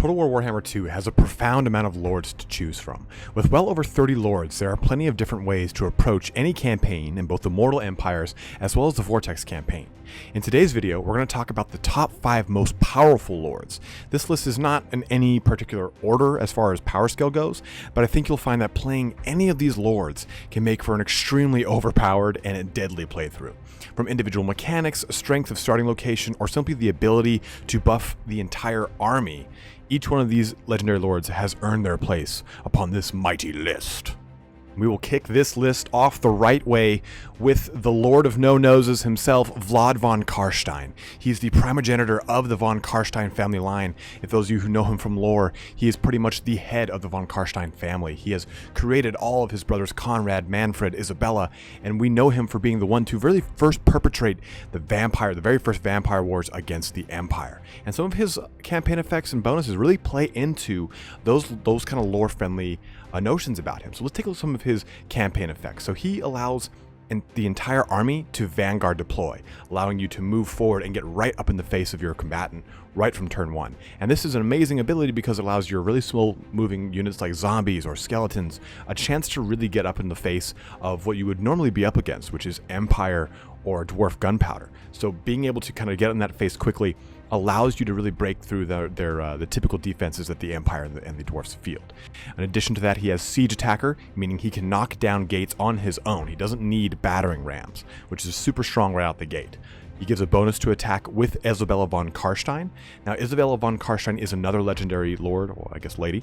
Total War Warhammer 2 has a profound amount of lords to choose from. With well over 30 lords, there are plenty of different ways to approach any campaign in both the Mortal Empires as well as the Vortex campaign. In today's video, we're going to talk about the top 5 most powerful lords. This list is not in any particular order as far as power scale goes, but I think you'll find that playing any of these lords can make for an extremely overpowered and a deadly playthrough. From individual mechanics, strength of starting location, or simply the ability to buff the entire army, each one of these legendary lords has earned their place upon this mighty list. We will kick this list off the right way with the Lord of No Noses himself, VLAD von CARSTEIN. He's the primogenitor of the von CARSTEIN family line. If those of you who know him from lore, he is pretty much the head of the von CARSTEIN family. He has created all of his brothers Conrad, Manfred, Isabella, and we know him for being the one to really first perpetrate the very first vampire wars against the Empire. And some of his campaign effects and bonuses really play into those kind of lore-friendly notions about him. So let's take a look at some of his campaign effects. So he allows the entire army to vanguard deploy, allowing you to move forward and get right up in the face of your combatant right from turn 1. And this is an amazing ability because it allows your really slow moving units like zombies or skeletons a chance to really get up in the face of what you would normally be up against, which is Empire or Dwarf gunpowder. So being able to kind of get in that face quickly allows you to really break through the typical defenses that the Empire and the Dwarfs field. In addition to that, he has Siege Attacker, meaning he can knock down gates on his own. He doesn't need battering rams, which is super strong right out the gate. He gives a bonus to attack with Isabella von CARSTEIN. Now, Isabella von CARSTEIN is another legendary lord, or I guess lady,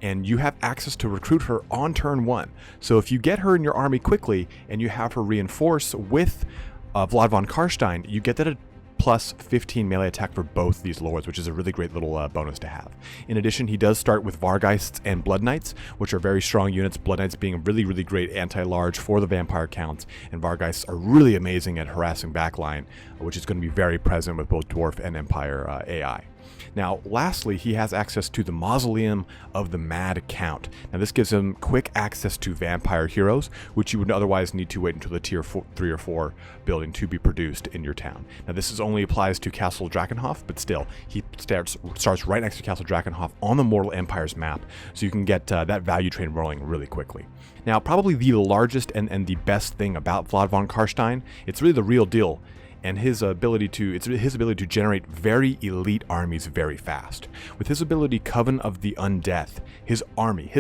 and you have access to recruit her on turn 1. So if you get her in your army quickly and you have her reinforce with VLAD von CARSTEIN, you get that a plus 15 melee attack for both these lords, which is a really great little bonus to have. In addition, he does start with Vargheists and Blood Knights, which are very strong units, Blood Knights being a really great anti-large for the vampire counts, and Vargheists are really amazing at harassing backline, which is going to be very present with both Dwarf and Empire AI. Now, lastly, he has access to the Mausoleum of the Mad Count. Now, this gives him quick access to vampire heroes, which you would otherwise need to wait until the tier 3 or 4 building to be produced in your town. Now, this only applies to Castle Drakenhof, but still, he starts right next to Castle Drakenhof on the Mortal Empire's map, so you can get that value train rolling really quickly. Now, probably the largest and the best thing about VLAD von CARSTEIN, it's really the real deal, and his ability to generate very elite armies very fast. With his ability Coven of the Undeath, his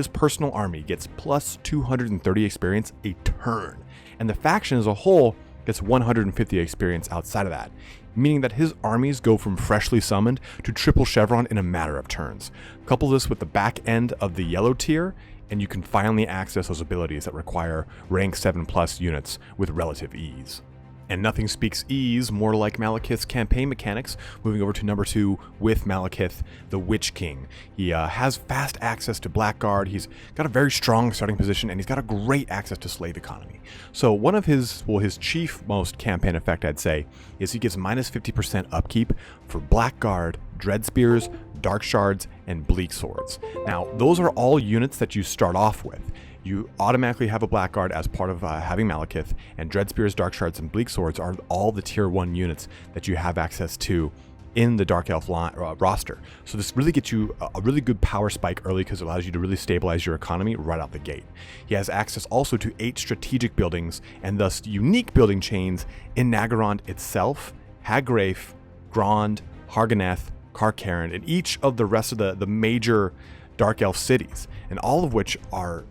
personal army gets plus 230 experience a turn, and the faction as a whole gets 150 experience outside of that, meaning that his armies go from freshly summoned to triple chevron in a matter of turns. Couple this with the back end of the yellow tier, and you can finally access those abilities that require rank 7+ units with relative ease. And nothing speaks ease more like Malekith's campaign mechanics, moving over to number 2 with Malekith, the Witch King. He has fast access to Blackguard, he's got a very strong starting position, and he's got a great access to slave economy. So one of his chief most campaign effect, I'd say, is he gives minus 50% upkeep for Blackguard, Dread Spears, Dark Shards, and Bleak Swords. Now, those are all units that you start off with. You automatically have a Blackguard as part of having Malekith, and Dread Spears, Dark Shards, and Bleak Swords are all the tier 1 units that you have access to in the Dark Elf roster. So this really gets you a really good power spike early because it allows you to really stabilize your economy right out the gate. He has access also to 8 strategic buildings and thus unique building chains in Naggarond itself, Hagrafe, Grond, Harganeth, Carcaran, and each of the rest of the major Dark Elf cities, and all of which are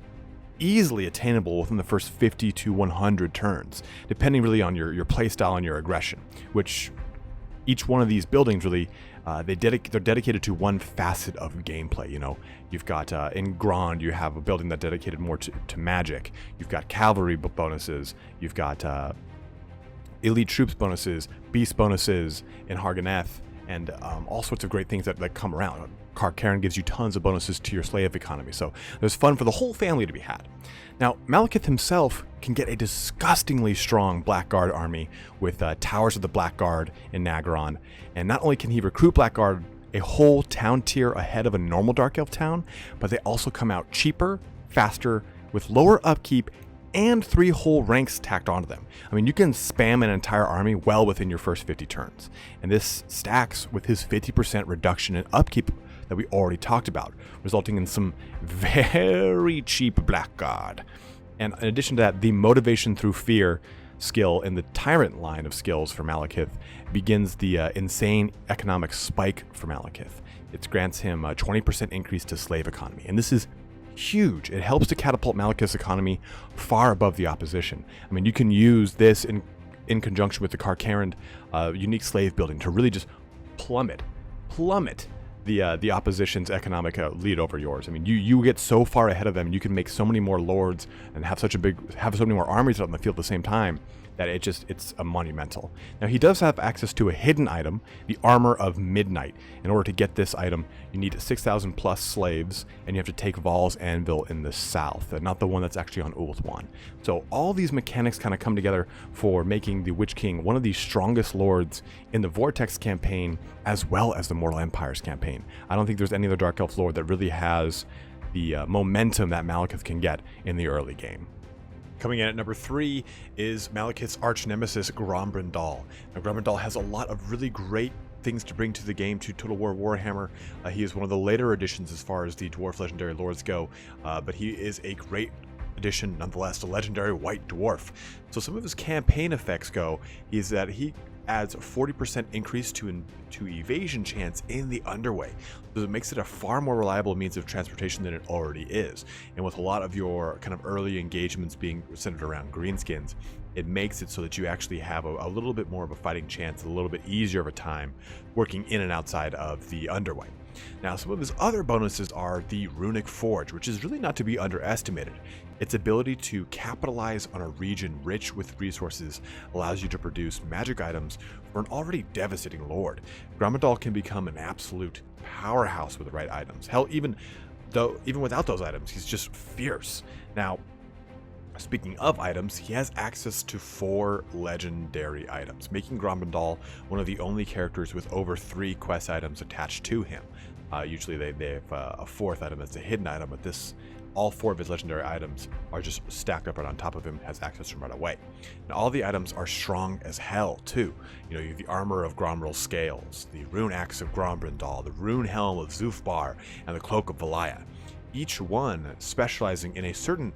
easily attainable within the first 50 to 100 turns, depending really on your playstyle and your aggression, which each one of these buildings really, they're dedicated to one facet of gameplay. You know, you've got, in Grond, you have a building that's dedicated more to magic. You've got cavalry bonuses. You've got elite troops bonuses, beast bonuses in Harganeth, and all sorts of great things that come around. Carcaran gives you tons of bonuses to your slave economy, so there's fun for the whole family to be had. Now, Malekith himself can get a disgustingly strong Blackguard army with Towers of the Blackguard in Naggarond, and not only can he recruit Blackguard a whole town tier ahead of a normal Dark Elf town, but they also come out cheaper, faster, with lower upkeep, and 3 whole ranks tacked onto them. I mean, you can spam an entire army well within your first 50 turns, and this stacks with his 50% reduction in upkeep that we already talked about, resulting in some very cheap blackguard. And in addition to that, the motivation through fear skill in the Tyrant line of skills for Malekith begins the insane economic spike for Malekith. It grants him a 20% increase to slave economy, and this is huge. It helps to catapult Malekith's economy far above the opposition. I mean, you can use this in conjunction with the CARSTEIN unique slave building to really just plummet the opposition's economic lead over yours. I mean, you get so far ahead of them, and you can make so many more lords and have so many more armies out on the field at the same time that it's a monumental. Now, he does have access to a hidden item, the Armor of Midnight. In order to get this item, you need 6,000 plus slaves, and you have to take Val's Anvil in the south, and not the one that's actually on Ulthuan. So all these mechanics kind of come together for making the Witch King one of the strongest lords in the Vortex campaign, as well as the Mortal Empires campaign. I don't think there's any other Dark Elf lord that really has the momentum that Malekith can get in the early game. Coming in at number 3 is Malekith's arch nemesis, Grombrindal. Now, Grombrindal has a lot of really great things to bring to the game, to Total War Warhammer. He is one of the later additions as far as the Dwarf Legendary Lords go, but he is a great addition nonetheless, the Legendary White Dwarf. So some of his campaign effects go is that he adds a 40% increase to evasion chance in the underway. So it makes it a far more reliable means of transportation than it already is. And with a lot of your kind of early engagements being centered around greenskins, it makes it so that you actually have a little bit more of a fighting chance, a little bit easier of a time working in and outside of the underway. Now, some of his other bonuses are the Runic Forge, which is really not to be underestimated. Its ability to capitalize on a region rich with resources allows you to produce magic items for an already devastating lord. Grombrindal can become an absolute powerhouse with the right items. Hell, even without those items, he's just fierce. Now, speaking of items, he has access to 4 legendary items, making Grombrindal one of the only characters with over 3 quest items attached to him. Usually they have a 4th item that's a hidden item, but all 4 of his legendary items are just stacked up right on top of him, has access to him right away. Now, all the items are strong as hell, too. You have the Armor of Gromril's Scales, the Rune Axe of Grombrindal, the Rune Helm of Zufbar, and the Cloak of Valaya. Each one specializing in a certain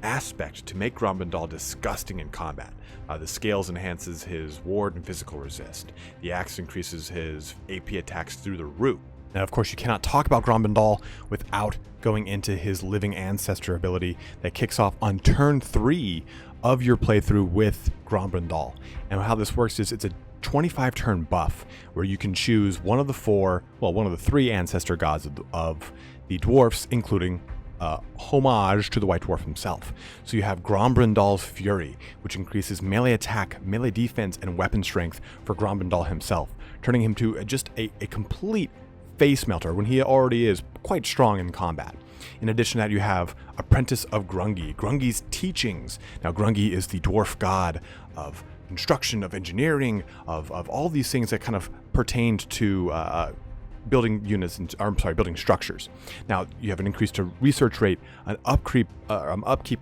aspect to make Grombrindal disgusting in combat. The Scales enhances his ward and physical resist. The Axe increases his AP attacks through the roof. Now, of course, you cannot talk about Grombrindal without going into his Living Ancestor ability that kicks off on turn 3 of your playthrough with Grombrindal. And how this works is it's a 25 turn buff where you can choose one of the 3 ancestor gods of the dwarfs, including homage to the White Dwarf himself. So you have Grombrindal's Fury, which increases melee attack, melee defense, and weapon strength for Grombrindal himself, turning him to just a complete face melter when he already is quite strong in combat. In addition to that, you have Apprentice of Grungi, Grungi's teachings. Now, Grungi is the dwarf god of construction, of engineering, of all these things that kind of pertained to building units, building structures. Now, you have an increase to research rate, an upkeep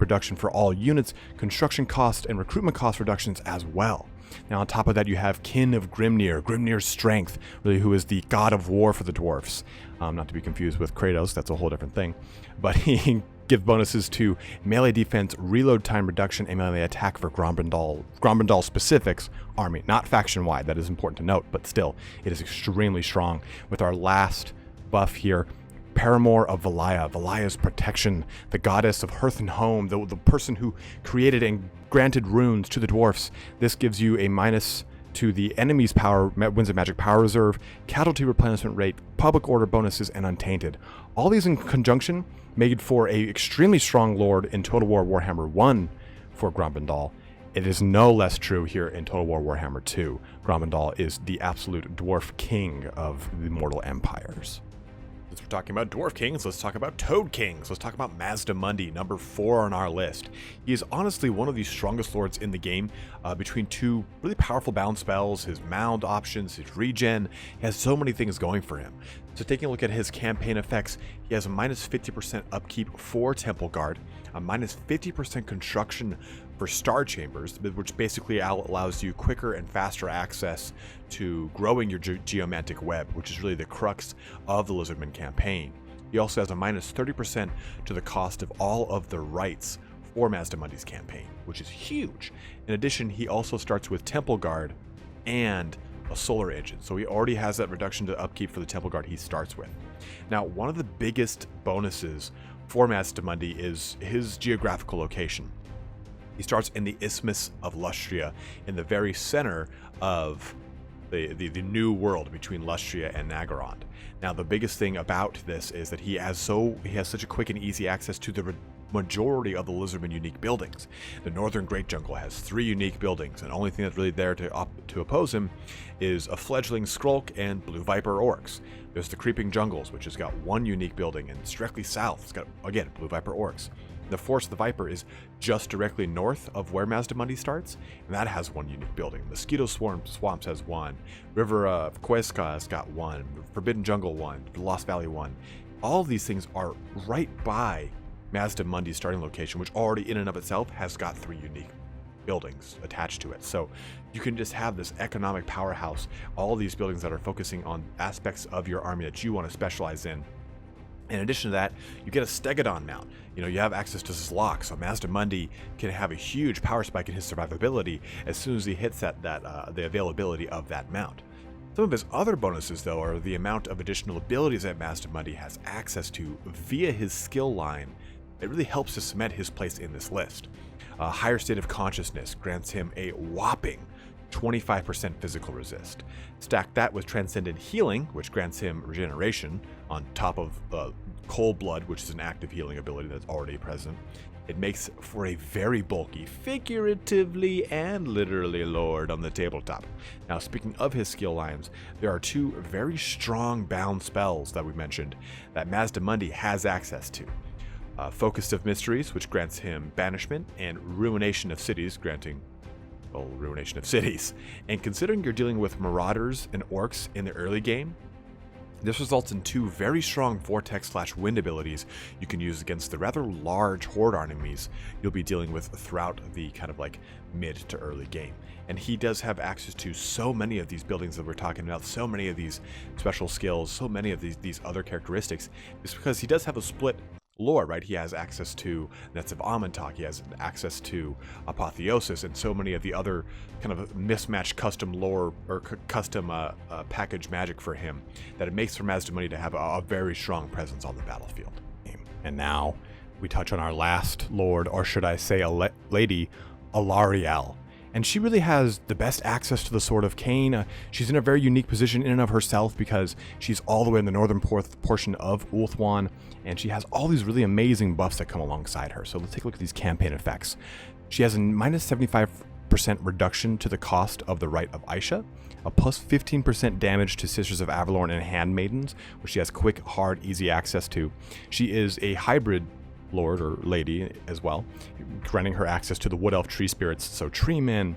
reduction for all units, construction cost and recruitment cost reductions as well. Now, on top of that, you have Kin of Grimnir, Grimnir's strength, really, who is the god of war for the dwarfs. Not to be confused with Kratos, that's a whole different thing. But he gives bonuses to melee defense, reload time reduction, and melee attack for Grombrindal specifics army, not faction-wide. That is important to note, but still, it is extremely strong. With our last buff here, Paramour of Valaya, Valaya's protection, the goddess of hearth and home, the person who created and granted runes to the dwarfs. This gives you a minus to the enemy's power, Winds of Magic power reserve, casualty replenishment rate, public order bonuses, and Untainted. All these in conjunction made for a extremely strong lord in Total War Warhammer 1 for Grombrindal. It is no less true here in Total War Warhammer 2. Grombrindal is the absolute dwarf king of the Mortal Empires. Since we're talking about Dwarf Kings, let's talk about Toad Kings. Let's talk about Mazdamundi, number 4 on our list. He is honestly one of the strongest lords in the game, between 2 really powerful bound spells, his mound options, his regen. He has so many things going for him. So taking a look at his campaign effects, he has a minus 50% upkeep for Temple Guard, a minus 50% construction for star chambers, which basically allows you quicker and faster access to growing your geomantic web, which is really the crux of the Lizardman campaign. He also has a minus 30% to the cost of all of the rights for Mazdamundi's campaign, which is huge. In addition, he also starts with Temple Guard and a solar engine, so he already has that reduction to upkeep for the Temple Guard he starts with. Now, one of the biggest bonuses for Mazdamundi is his geographical location. He starts in the Isthmus of Lustria, in the very center of the new world between Lustria and Nagorond. Now, the biggest thing about this is that he has such a quick and easy access to the majority of the Lizardman unique buildings. The Northern Great Jungle has 3 unique buildings, and the only thing that's really there to oppose him is a fledgling Skrulk and Blue Viper Orcs. There's the Creeping Jungles, which has got 1 unique building, and it's directly south. It's got, again, Blue Viper Orcs. The Forest of the Viper is just directly north of where Mazdamundi starts, and that has 1 unique building. Mosquito Swamps has 1. River of Cuesca has got 1. Forbidden Jungle 1. Lost Valley 1. All of these things are right by Mazdamundi's starting location, which already in and of itself has got 3 unique buildings attached to it. So you can just have this economic powerhouse, all these buildings that are focusing on aspects of your army that you want to specialize in. In addition to that, you get a Stegodon mount. You have access to Zlok, so Mazdamundi can have a huge power spike in his survivability as soon as he hits the availability of that mount. Some of his other bonuses, though, are the amount of additional abilities that Mazdamundi has access to via his skill line. It really helps to cement his place in this list. A higher state of consciousness grants him a whopping 25% physical resist. Stack that with Transcendent Healing, which grants him regeneration, on top of Cold Blood, which is an active healing ability that's already present. It makes for a very bulky, figuratively and literally, lord on the tabletop. Now, speaking of his skill lines, there are 2 very strong bound spells that we mentioned that Mazdamundi has access to. Focus of Mysteries, which grants him Banishment, and Ruination of Cities, granting Ruination of Cities. And considering you're dealing with Marauders and Orcs in the early game, this results in 2 very strong Vortex/Wind abilities you can use against the rather large Horde enemies you'll be dealing with throughout the kind of like mid to early game. And he does have access to so many of these buildings that we're talking about, so many of these special skills, so many of these other characteristics, is because he does have a split lore, right? He has access to Nets of Amontok, he has access to Apotheosis, and so many of the other kind of mismatched custom lore or custom package magic for him that it makes for Mazdamundi to have a very strong presence on the battlefield. And now we touch on our last lord, or should I say a lady, ALARIELLE. And she really has the best access to the Sword of Cain. She's in a very unique position in and of herself because she's all the way in the northern portion of Ulthuan, and she has all these really amazing buffs that come alongside her. So let's take a look at these campaign effects. She has a minus 75% reduction to the cost of the Rite of Aisha, a plus 15% damage to Sisters of Avalorn and Handmaidens, which she has quick, hard, easy access to. She is a hybrid lord or lady as well, granting her access to the Wood Elf Tree Spirits, so Tree Men,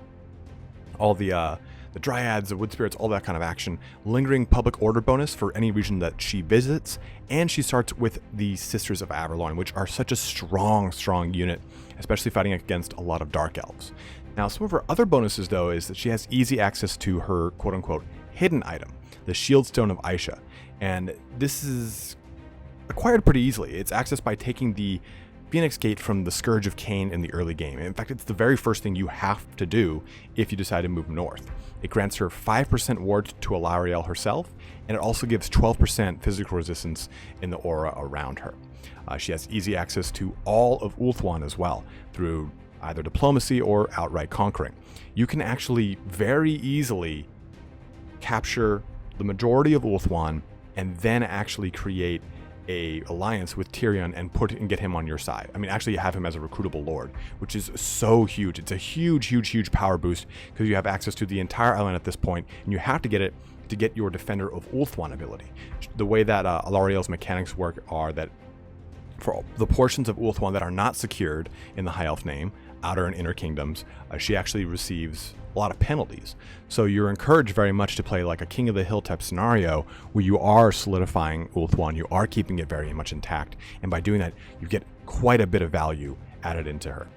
all the Dryads, the Wood Spirits, all that kind of action. Lingering public order bonus for any region that she visits, and she starts with the Sisters of Avalorn, which are such a strong unit, especially fighting against a lot of Dark Elves. Now, some of her other bonuses, though, is that she has easy access to her quote-unquote hidden item, the Shieldstone of Aisha, and this is acquired pretty easily. It's accessed by taking the Phoenix Gate from the Scourge of Cain in the early game. In fact, it's the very first thing you have to do if you decide to move north. It grants her 5% ward to ALARIELLE herself, and it also gives 12% physical resistance in the aura around her. She has easy access to all of Ulthuan as well, through either diplomacy or outright conquering. You can actually very easily capture the majority of Ulthuan and then actually create a alliance with Tyrion and get him on your side. I mean, actually have him as a recruitable lord, which is so huge. It's a huge power boost because you have access to the entire island at this point, and you have to get it to get your Defender of Ulthuan ability. The way that ALARIELLE's mechanics work are that for the portions of Ulthuan that are not secured in the High Elf name, Outer and Inner Kingdoms, she actually receives a lot of penalties. So you're encouraged very much to play like a King of the Hill type scenario where you are solidifying Ulthuan, you are keeping it very much intact, and by doing that, you get quite a bit of value added into her.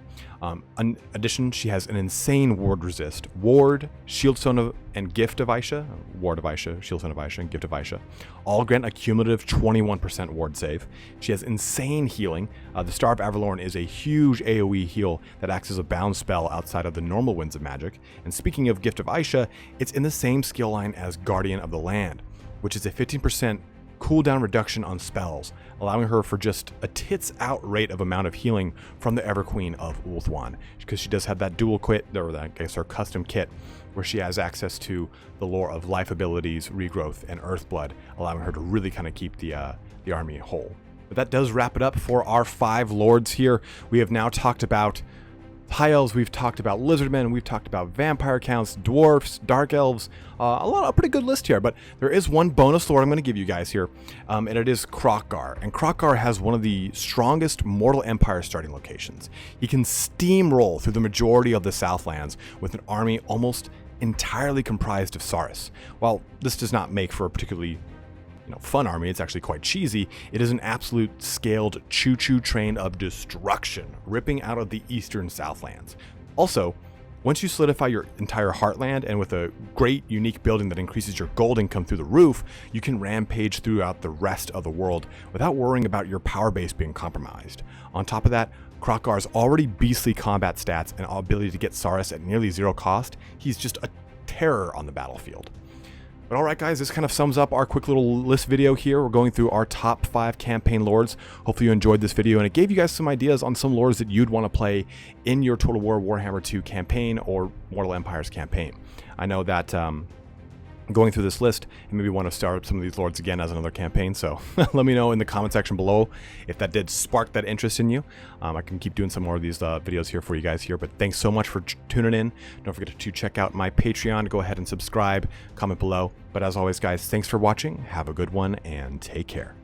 In addition, she has an insane ward resist. Ward, Shieldstone and Gift of Aisha, Ward of Aisha, Shieldstone of Aisha, and Gift of Aisha, all grant a cumulative 21% ward save. She has insane healing. The Star of Avalorn is a huge AoE heal that acts as a bound spell outside of the normal Winds of Magic. And speaking of Gift of Aisha, it's in the same skill line as Guardian of the Land, which is a 15% cooldown reduction on spells, allowing her for just a tits out rate of amount of healing from the Everqueen of Ulthuan, because she does have that dual kit, or that, I guess her custom kit, where she has access to the lore of life abilities, regrowth, and Earthblood, allowing her to really kind of keep the army whole. But that does wrap it up for our 5 lords here. We have now talked about High Elves, we've talked about Lizardmen, we've talked about Vampire Counts, Dwarfs, Dark Elves, a pretty good list here, but there is one bonus lord I'm going to give you guys here, and it is Kroq-Gar. And Kroq-Gar has one of the strongest Mortal Empire starting locations. He can steamroll through the majority of the Southlands with an army almost entirely comprised of Saurus. While this does not make for a particularly fun army, it's actually quite cheesy. It is an absolute scaled choo-choo train of destruction, ripping out of the eastern Southlands. Also, once you solidify your entire Heartland, and with a great unique building that increases your gold income through the roof, you can rampage throughout the rest of the world without worrying about your power base being compromised. On top of that, Kroq-Gar's already beastly combat stats and ability to get Saurus at nearly zero cost. He's just a terror on the battlefield. But alright guys, this kind of sums up our quick little list video here. We're going through our top 5 campaign lords. Hopefully you enjoyed this video and it gave you guys some ideas on some lords that you'd want to play in your Total War Warhammer 2 campaign or Mortal Empires campaign. I know that going through this list, and maybe want to start up some of these lords again as another campaign, so let me know in the comment section below if that did spark that interest in you. I can keep doing some more of these videos here for you guys here, but thanks so much for tuning in. Don't forget to check out my Patreon. Go ahead and subscribe, comment below. But as always guys, thanks for watching, have a good one, and take care.